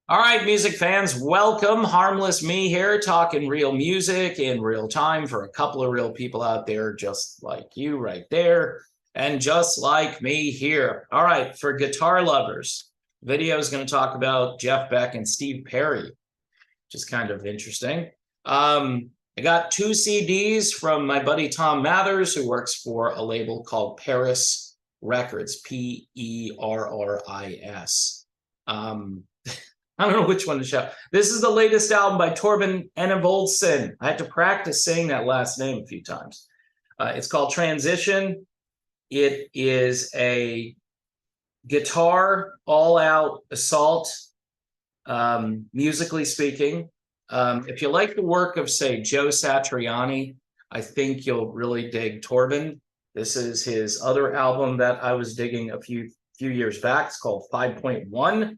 All right, music fans, welcome. Harmless Me here, talking real music in real time for a couple of real people out there, just like you right there, and just like me here. All right, for guitar lovers, video is going to talk about Jeff Beck and Steve Perry, which is kind of interesting. I got two CDs from my buddy Tom Mathers, who works for a label called Paris Records, Perris. I don't know which one to show. This is the latest album by Torben Enevoldsen. I had to practice saying that last name a few times. It's called Transition. It is a guitar all-out assault, musically speaking. If you like the work of, say, Joe Satriani, I think you'll really dig Torben. This is his other album that I was digging a few years back. It's called 5.1.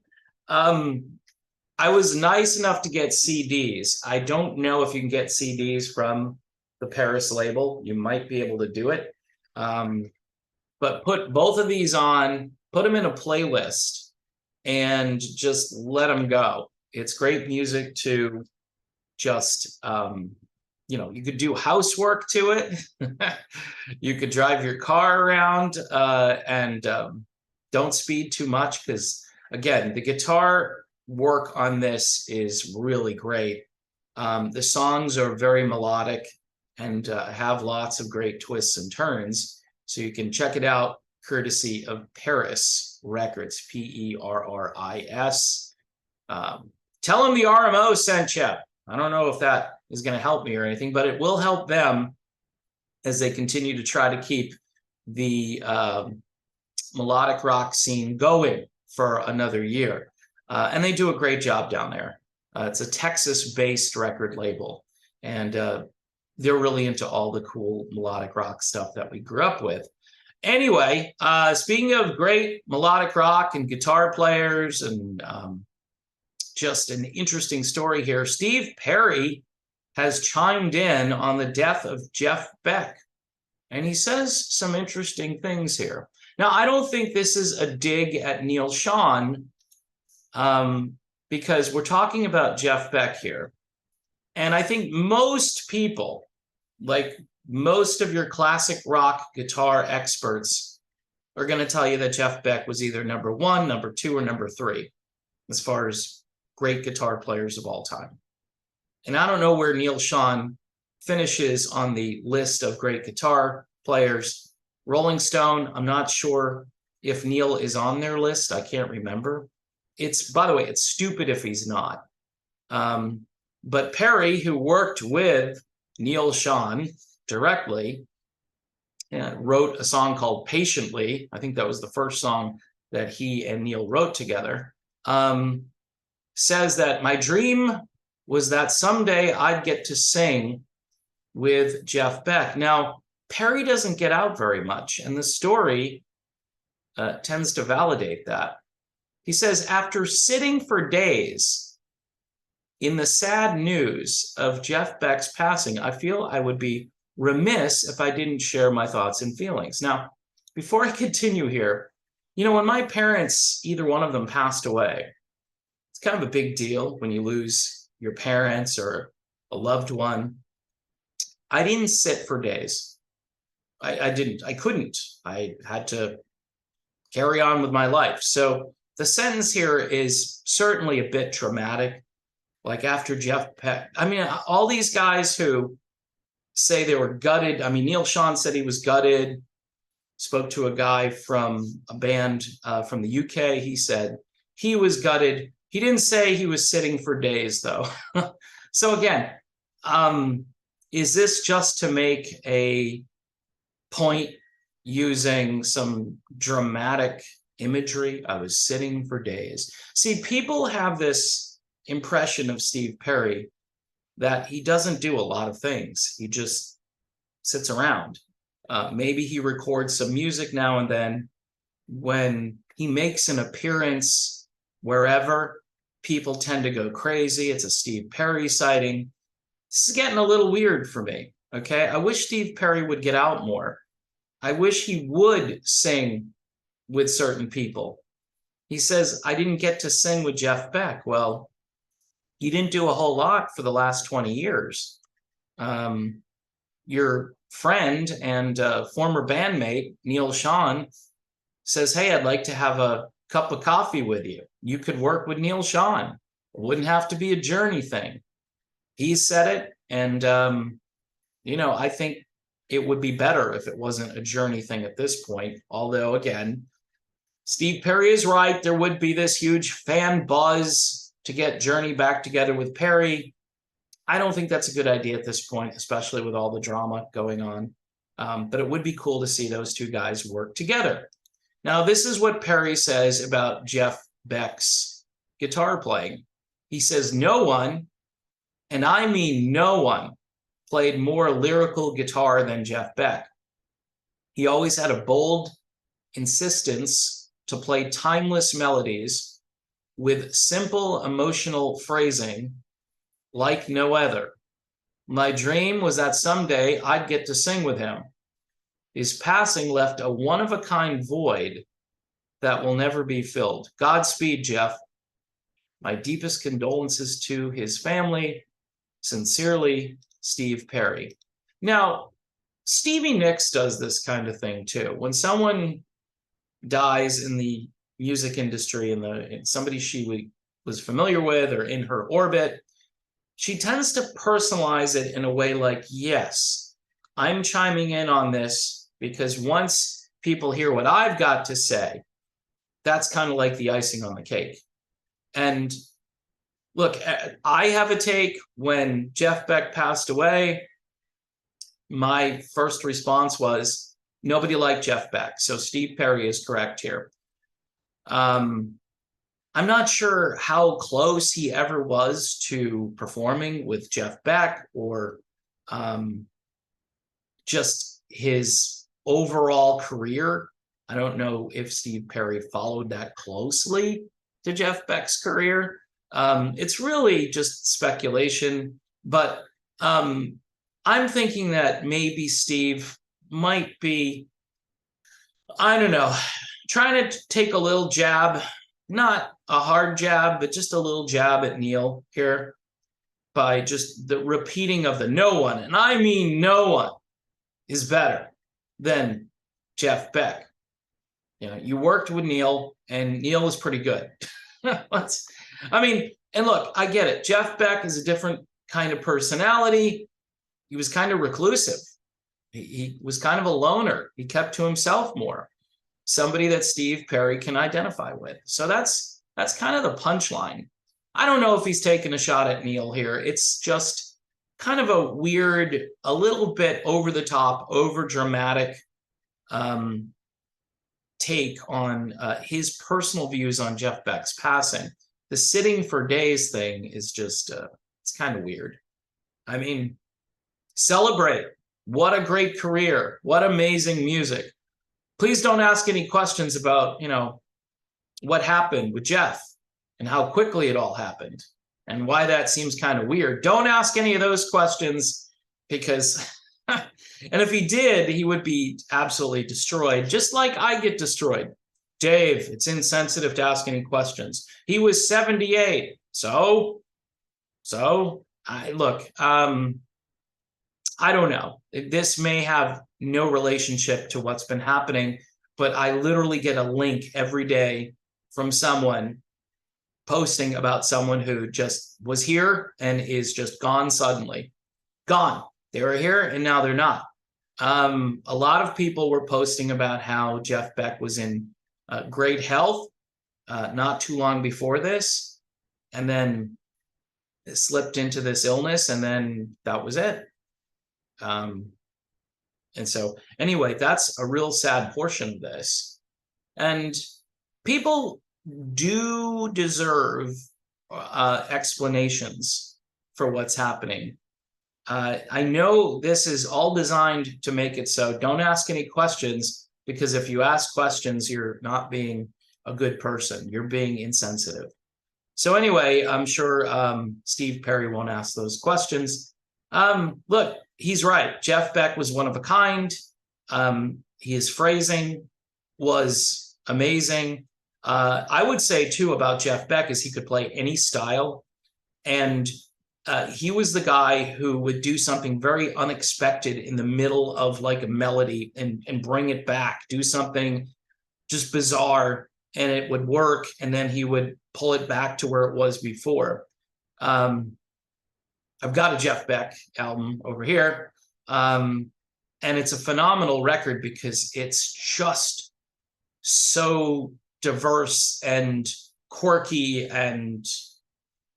I was nice enough to get CDs. I don't know if you can get CDs from the Paris label. You might be able to do it. But put both of these on, put them in a playlist, and just let them go. It's great music to just, you could do housework to it. You could drive your car around and don't speed too much because, again, the guitar work on this is really great. The songs are very melodic and have lots of great twists and turns. So you can check it out courtesy of Paris Records, Perris. Tell them the RMO sent you. I don't know if that is going to help me or anything, but it will help them as they continue to try to keep the melodic rock scene going for another year. And they do a great job down there. It's a Texas-based record label, and they're really into all the cool melodic rock stuff that we grew up with. Anyway, speaking of great melodic rock and guitar players and just an interesting story here, Steve Perry has chimed in on the death of Jeff Beck, and he says some interesting things here. Now, I don't think this is a dig at Neal Schon, because we're talking about Jeff Beck here. And I think most people, like most of your classic rock guitar experts, are going to tell you that Jeff Beck was either number one, number two, or number three, as far as great guitar players of all time. And I don't know where Neal Schon finishes on the list of great guitar players. Rolling Stone, I'm not sure if Neal is on their list. I can't remember. By the way, it's stupid if he's not. But Perry, who worked with Neal Schon directly, wrote a song called Patiently. I think that was the first song that he and Neal wrote together. Says that my dream was that someday I'd get to sing with Jeff Beck. Now, Perry doesn't get out very much, and the story tends to validate that. He says, after sitting for days in the sad news of Jeff Beck's passing, I feel I would be remiss if I didn't share my thoughts and feelings. Now, before I continue here, when my parents, either one of them passed away, it's kind of a big deal when you lose your parents or a loved one. I didn't sit for days. I couldn't. I had to carry on with my life. So the sentence here is certainly a bit dramatic. Like after Jeff Beck, all these guys who say they were gutted. Neal Schon said he was gutted. Spoke to a guy from a band from the UK. He said he was gutted. He didn't say he was sitting for days, though. So again, is this just to make a point using some dramatic imagery? I was sitting for days. See, people have this impression of Steve Perry that he doesn't do a lot of things. He just sits around. Maybe he records some music now and then. When he makes an appearance wherever, people tend to go crazy. It's a Steve Perry sighting. This is getting a little weird for me, okay? I wish Steve Perry would get out more. I wish he would sing with certain people. He says, I didn't get to sing with Jeff Beck. Well, you didn't do a whole lot for the last 20 years. Your friend and former bandmate, Neal Schon, says, hey, I'd like to have a cup of coffee with you. You could work with Neal Schon. It wouldn't have to be a Journey thing. He said it, and, I think it would be better if it wasn't a Journey thing at this point. Although, again, Steve Perry is right. There would be this huge fan buzz to get Journey back together with Perry. I don't think that's a good idea at this point, especially with all the drama going on. But it would be cool to see those two guys work together. Now, this is what Perry says about Jeff Beck's guitar playing. He says, no one, and I mean no one, played more lyrical guitar than Jeff Beck. He always had a bold insistence to play timeless melodies with simple emotional phrasing like no other. My dream was that someday I'd get to sing with him. His passing left a one-of-a-kind void that will never be filled. Godspeed, Jeff. My deepest condolences to his family. Sincerely, Steve Perry. Now, Stevie Nicks does this kind of thing too. When someone dies in the music industry, and somebody she was familiar with or in her orbit, she tends to personalize it in a way like, yes, I'm chiming in on this because once people hear what I've got to say, that's kind of like the icing on the cake. And look, I have a take. When Jeff Beck passed away, my first response was, nobody liked Jeff Beck. So Steve Perry is correct here. I'm not sure how close he ever was to performing with Jeff Beck, or just his overall career. I don't know if Steve Perry followed that closely to Jeff Beck's career. It's really just speculation, but I'm thinking that maybe Steve might be, I don't know, trying to take a little jab, not a hard jab, but just a little jab at Neal here by just the repeating of the no one, and I mean no one, is better than Jeff Beck. You worked with Neal, and Neal was pretty good. And look, I get it. Jeff Beck is a different kind of personality. He was kind of reclusive. He was kind of a loner. He kept to himself more. Somebody that Steve Perry can identify with. So that's kind of the punchline. I don't know if he's taking a shot at Neal here. It's just kind of a weird, a little bit over the top, over dramatic take on his personal views on Jeff Beck's passing. The sitting for days thing is just, it's kind of weird. I mean, celebrate. What a great career. What amazing music. Please don't ask any questions about, what happened with Jeff and how quickly it all happened and why that seems kind of weird. Don't ask any of those questions, because, and if he did, he would be absolutely destroyed, just like I get destroyed. Dave, it's insensitive to ask any questions. He was 78. So I don't know. This may have no relationship to what's been happening, but I literally get a link every day from someone posting about someone who just was here and is just gone suddenly. Gone. They were here and now they're not. A lot of people were posting about how Jeff Beck was in great health not too long before this, and then slipped into this illness, and then that was it. And so anyway, that's a real sad portion of this. And people do deserve explanations for what's happening. I know this is all designed to make it so don't ask any questions, because if you ask questions, you're not being a good person. You're being insensitive. So anyway, I'm sure Steve Perry won't ask those questions. Look, he's right. Jeff Beck was one of a kind. His phrasing was amazing. I would say too about Jeff Beck is he could play any style, and he was the guy who would do something very unexpected in the middle of like a melody and bring it back, do something just bizarre, and it would work, and then he would pull it back to where it was before. I've got a Jeff Beck album over here, and it's a phenomenal record because it's just so diverse and quirky and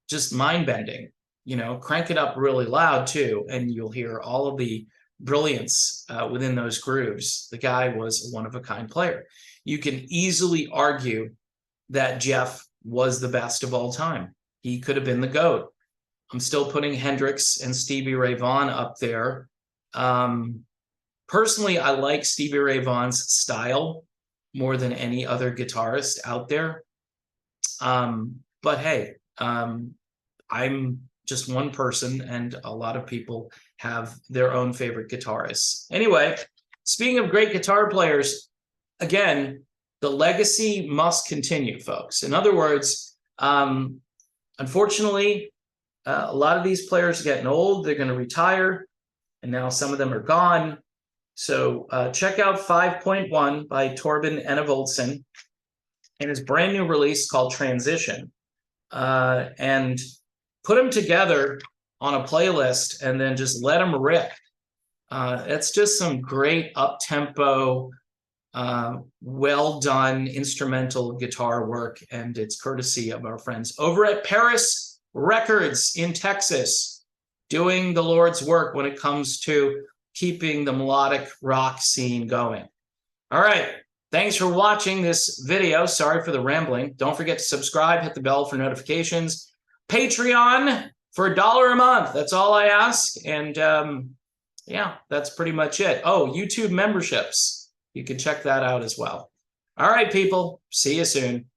just mind-bending. You know, crank it up really loud too, and you'll hear all of the brilliance within those grooves. The guy was a one-of-a-kind player. You can easily argue that Jeff was the best of all time. He could have been the GOAT. I'm still putting Hendrix and Stevie Ray Vaughan up there. Personally, I like Stevie Ray Vaughan's style more than any other guitarist out there. But hey, I'm just one person, and a lot of people have their own favorite guitarists. Anyway, speaking of great guitar players, again, the legacy must continue, folks. In other words, unfortunately, a lot of these players are getting old. They're going to retire, and now some of them are gone. So check out 5.1 by Torben Enevoldsen and his brand new release called Transition. And put them together on a playlist and then just let them rip. It's just some great up-tempo, well-done instrumental guitar work, and it's courtesy of our friends over at Paris Records in Texas, doing the Lord's work when it comes to keeping the melodic rock scene going. All right. Thanks for watching this video. Sorry for the rambling. Don't forget to subscribe, hit the bell for notifications. Patreon for $1 a month. That's all I ask. And yeah, that's pretty much it. Oh, YouTube memberships. You can check that out as well. All right, people. See you soon.